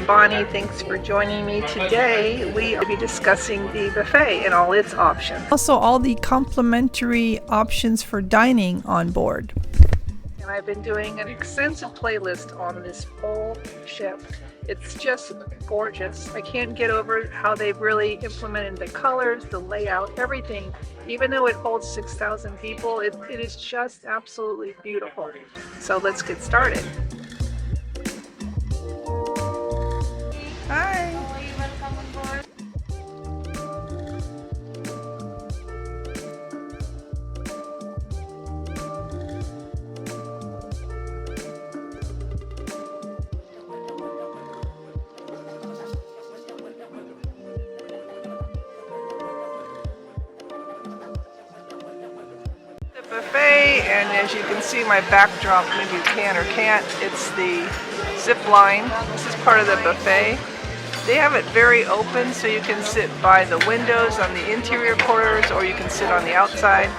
Bonnie. Thanks for joining me today. We will be discussing the buffet and all its options. Also, all the complimentary options for dining on board. And I've been doing an extensive playlist on this whole ship. It's just gorgeous. I can't get over how they've really implemented the colors, the layout, everything. Even though it holds 6,000 people, it is just absolutely beautiful. So let's get started. Hi. Welcome on board. Buffet, and as you can see my backdrop, maybe you can or can't, it's the zip line. This is part of the buffet. They have it very open, so you can sit by the windows on the interior corners, or you can sit on the outside.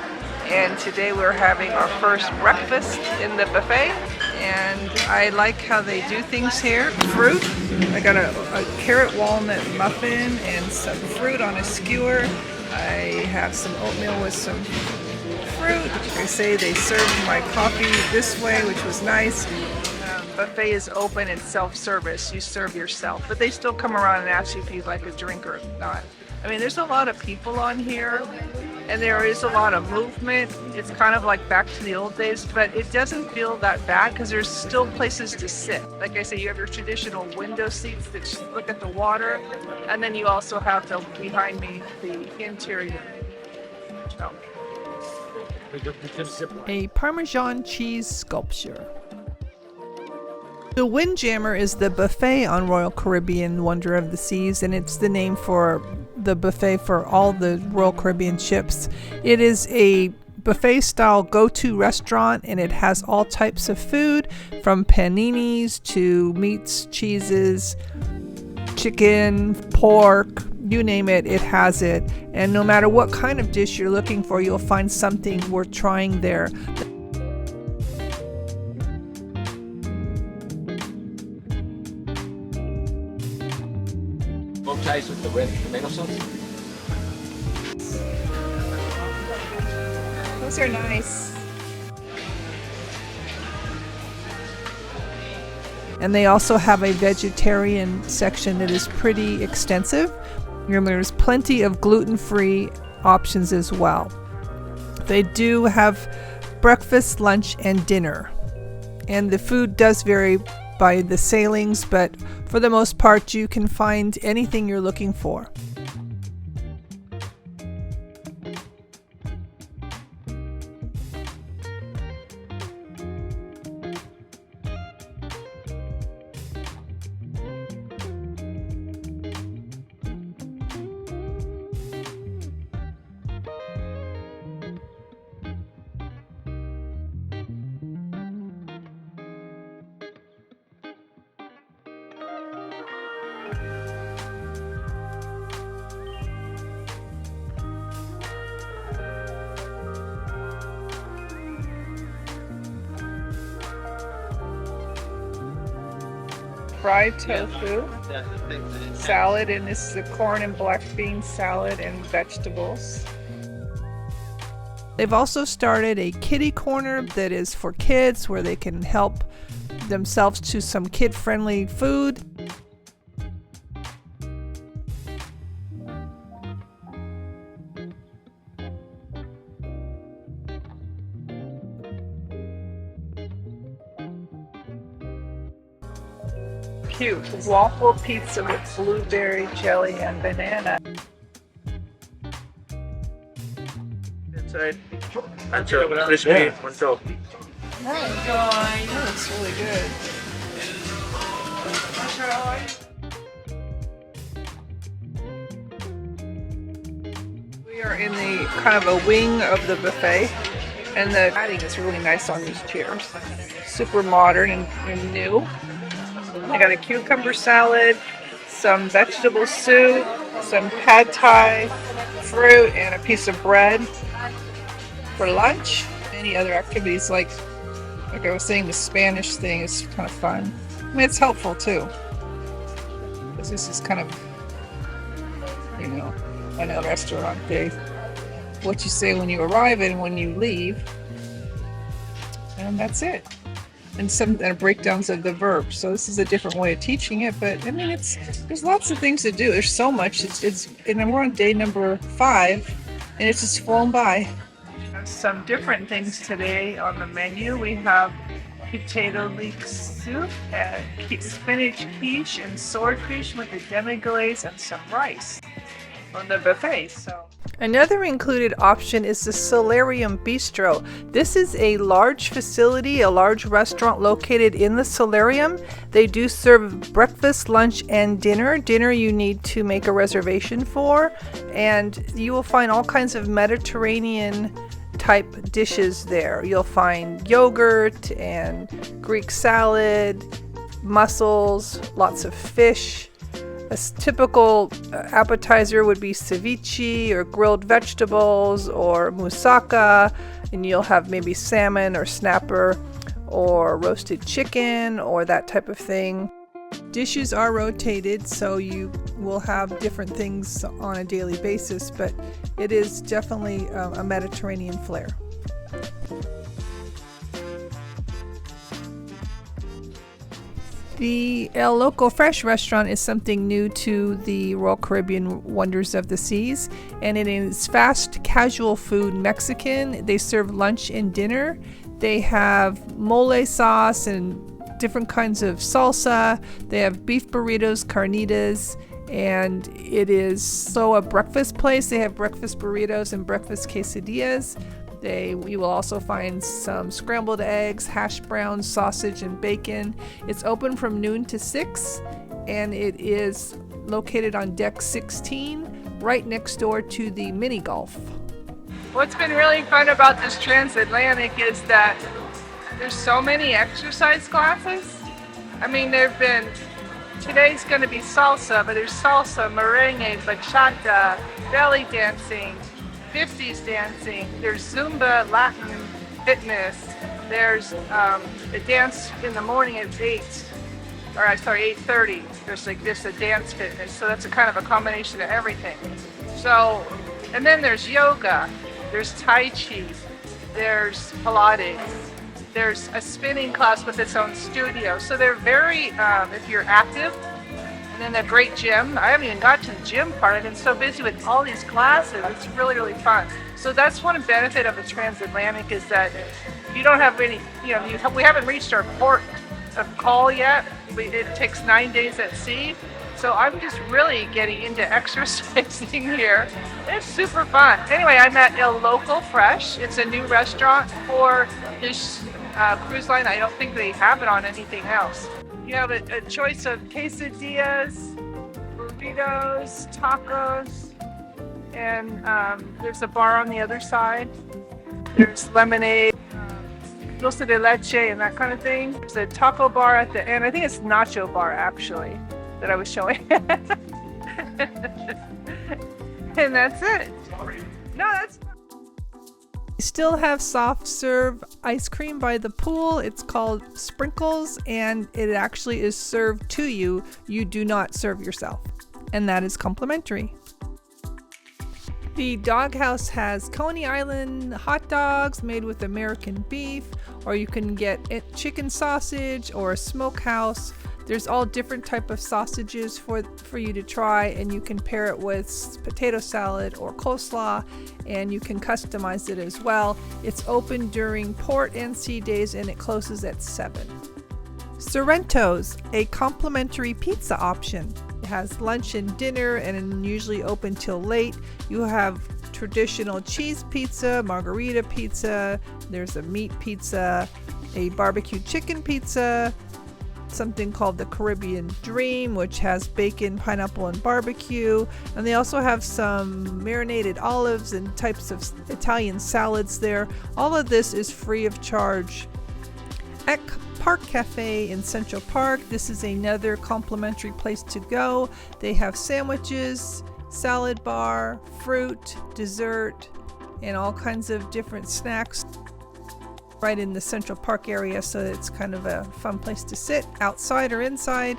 And today we're having our first breakfast in the buffet, and I like how they do things here. Fruit, I got a carrot walnut muffin and some fruit on a skewer. I have some oatmeal with some fruit. They say they served my coffee this way, which was nice. Buffet is open and self-service. You serve yourself, but they still come around and ask you if you'd like a drink or not. I mean, there's a lot of people on here, and there is a lot of movement. It's kind of like back to the old days, but it doesn't feel that bad because there's still places to sit. Like I say, you have your traditional window seats that look at the water, and then you also have behind me the interior. So. A Parmesan cheese sculpture. The Windjammer is the buffet on Royal Caribbean Wonder of the Seas, and it's the name for the buffet for all the Royal Caribbean ships. It is a buffet style go-to restaurant, and it has all types of food from paninis to meats, cheeses, chicken, pork, you name it, it has it. And no matter what kind of dish you're looking for, you'll find something worth trying there. Eyes with the red tomato sauce. Those are nice. And they also have a vegetarian section that is pretty extensive. There's plenty of gluten-free options as well. They do have breakfast, lunch, and dinner. And the food does vary by the sailings, but for the most part you can find anything you're looking for. Fried tofu, salad, and this is the corn and black bean salad and vegetables. They've also started a kiddie corner that is for kids where they can help themselves to some kid-friendly food. Cute waffle pizza with blueberry jelly and banana. Inside. Mancho, crispy, mancho. That looks really good. We are in the kind of a wing of the buffet, and the lighting is really nice on these chairs. Super modern and new. I got a cucumber salad, some vegetable soup, some pad thai, fruit, and a piece of bread for lunch. Any other activities like I was saying, the Spanish thing is kind of fun. I mean, it's helpful too. because this is kind of, you know, in a restaurant day. What you say when you arrive and when you leave. And that's it. And some breakdowns of the verbs. So this is a different way of teaching it, but I mean, there's lots of things to do. There's so much. And we're on day number 5, and it's just flown by. Some different things today on the menu. We have potato leek soup, and spinach quiche, and swordfish with a demi-glaze and some rice on the buffet. So. Another included option is the Solarium Bistro. This is a large facility, a large restaurant located in the solarium. They do serve breakfast, lunch, and dinner. Dinner you need to make a reservation for, and you will find all kinds of Mediterranean type dishes there. You'll find yogurt and Greek salad, mussels, lots of fish. A typical appetizer would be ceviche or grilled vegetables or moussaka, and you'll have maybe salmon or snapper or roasted chicken or that type of thing. Dishes are rotated, so you will have different things on a daily basis, but it is definitely a Mediterranean flair. The El Loco Fresh restaurant is something new to the Royal Caribbean Wonders of the Seas, and it is fast, casual food Mexican. They serve lunch and dinner. They have mole sauce and different kinds of salsa. They have beef burritos, carnitas, and it is so a breakfast place. They have breakfast burritos and breakfast quesadillas. You will also find some scrambled eggs, hash browns, sausage, and bacon. It's open from noon to 6, and it is located on deck 16, right next door to the mini golf. What's been really fun about this transatlantic is that there's so many exercise classes. I mean, today's going to be salsa, but there's salsa, merengue, bachata, belly dancing, 50s dancing, there's Zumba, Latin fitness, there's a dance in the morning at 8:30. There's a dance fitness, so that's a kind of a combination of everything. So, and then there's yoga, there's Tai Chi, there's Pilates, there's a spinning class with its own studio. So they're very, if you're active, and then a great gym. I haven't even got to the gym part. I've been so busy with all these classes. It's really, really fun. So that's one benefit of the transatlantic is that you don't have any, we haven't reached our port of call yet. It takes 9 days at sea. So I'm just really getting into exercising here. It's super fun. Anyway, I'm at El Loco Fresh. It's a new restaurant for this cruise line. I don't think they have it on anything else. You have a choice of quesadillas, burritos, tacos, and there's a bar on the other side. There's lemonade, dulce de leche, and that kind of thing. There's a taco bar at the end. I think it's nacho bar, actually, that I was showing. And that's it. No, that's We still have soft serve ice cream by the pool. It's called Sprinkles, and it actually is served to you. You do not serve yourself, and that is complimentary. The Dog House has Coney Island hot dogs made with American beef, or you can get chicken sausage or a smokehouse. There's all different type of sausages for you to try, and you can pair it with potato salad or coleslaw, and you can customize it as well. It's open during port and sea days, and it closes at 7. Sorrento's, a complimentary pizza option. It has lunch and dinner and usually open till late. You have traditional cheese pizza, margarita pizza, there's a meat pizza, a barbecue chicken pizza, something called the Caribbean Dream, which has bacon, pineapple, and barbecue. And they also have some marinated olives and types of Italian salads there. All of this is free of charge. At Park Cafe in Central Park, this is another complimentary place to go. They have sandwiches, salad bar, fruit, dessert, and all kinds of different snacks right in the Central Park area, so it's kind of a fun place to sit outside or inside.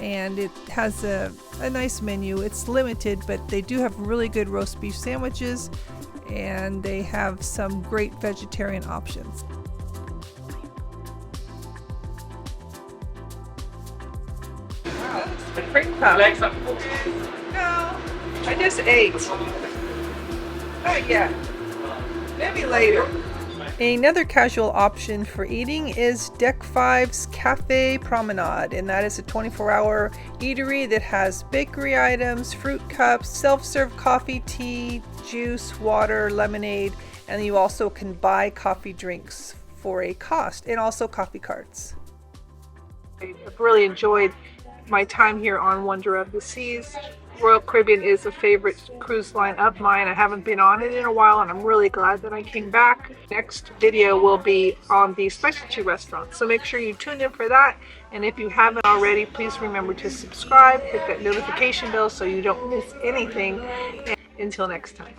and it has a nice menu. It's limited, but they do have really good roast beef sandwiches, and they have some great vegetarian options. Wow, the cream puff. No, I just ate. Not yet. Maybe later. Another casual option for eating is Deck 5's Cafe Promenade, and that is a 24-hour eatery that has bakery items, fruit cups, self-serve coffee, tea, juice, water, lemonade, and you also can buy coffee drinks for a cost, and also coffee carts. I've really enjoyed my time here on Wonder of the Seas. Royal Caribbean is a favorite cruise line of mine. I haven't been on it in a while, and I'm really glad that I came back. Next video will be on the specialty restaurant, so make sure you tune in for that. And if you haven't already, please remember to subscribe, hit that notification bell so you don't miss anything. And until next time.